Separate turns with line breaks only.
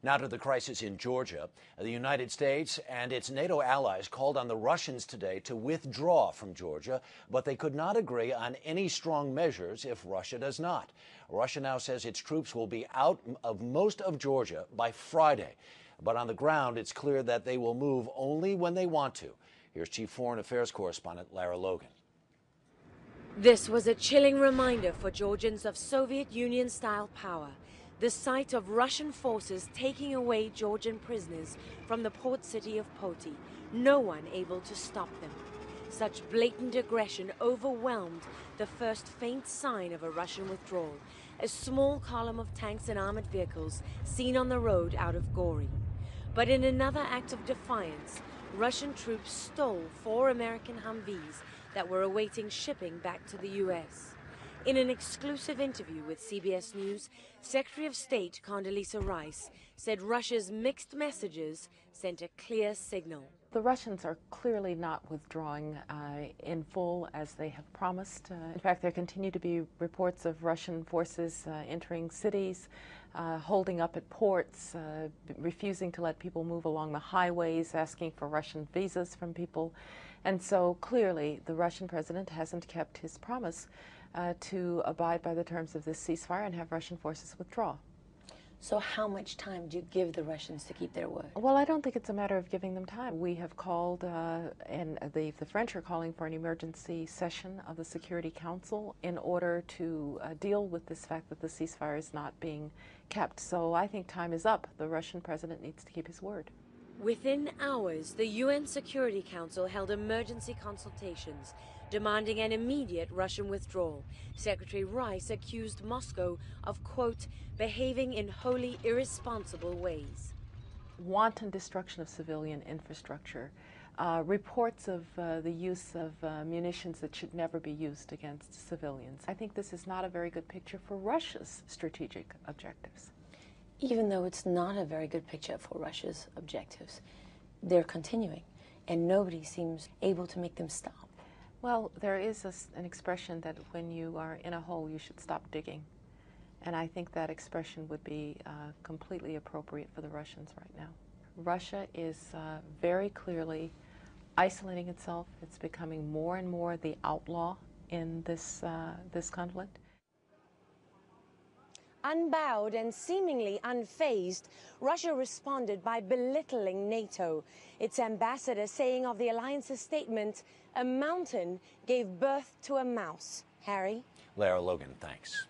Now to the crisis in Georgia. The United States and its NATO allies called on the Russians today to withdraw from Georgia, but they could not agree on any strong measures if Russia does not. Russia now says its troops will be out of most of Georgia by Friday. But on the ground, it's clear that they will move only when they want to. Here's Chief Foreign Affairs Correspondent Lara Logan.
This was a chilling reminder for Georgians of Soviet Union-style power. The sight of Russian forces taking away Georgian prisoners from the port city of Poti, no one able to stop them. Such blatant aggression overwhelmed the first faint sign of a Russian withdrawal, a small column of tanks and armored vehicles seen on the road out of Gori. But in another act of defiance, Russian troops stole 4 American Humvees that were awaiting shipping back to the U.S. In an exclusive interview with CBS News, Secretary of State Condoleezza Rice said Russia's mixed messages sent a clear signal.
The Russians are clearly not withdrawing in full as they have promised. In fact, there continue to be reports of Russian forces entering cities, holding up at ports, refusing to let people move along the highways, asking for Russian visas from people. And so clearly the Russian president hasn't kept his promise to abide by the terms of this ceasefire and have Russian forces withdraw.
So how much time do you give the Russians to keep their word?
Well, I don't think it's a matter of giving them time. We have called, and the French are calling for an emergency session of the Security Council in order to deal with this fact that the ceasefire is not being kept. So I think time is up. The Russian president needs to keep his word.
Within hours, the UN Security Council held emergency consultations demanding an immediate Russian withdrawal. Secretary Rice accused Moscow of, quote, behaving in wholly irresponsible ways.
Wanton destruction of civilian infrastructure, reports of the use of munitions that should never be used against civilians. I think this is not a very good picture for Russia's strategic objectives.
Even though it's not a very good picture for Russia's objectives, they're continuing, and nobody seems able to make them stop.
Well, there is an expression that when you are in a hole, you should stop digging. And I think that expression would be completely appropriate for the Russians right now. Russia is very clearly isolating itself. It's becoming more and more the outlaw in this conflict.
Unbowed and seemingly unfazed, Russia responded by belittling NATO. Its ambassador saying of the alliance's statement, a mountain gave birth to a mouse. Harry?
Lara Logan, thanks.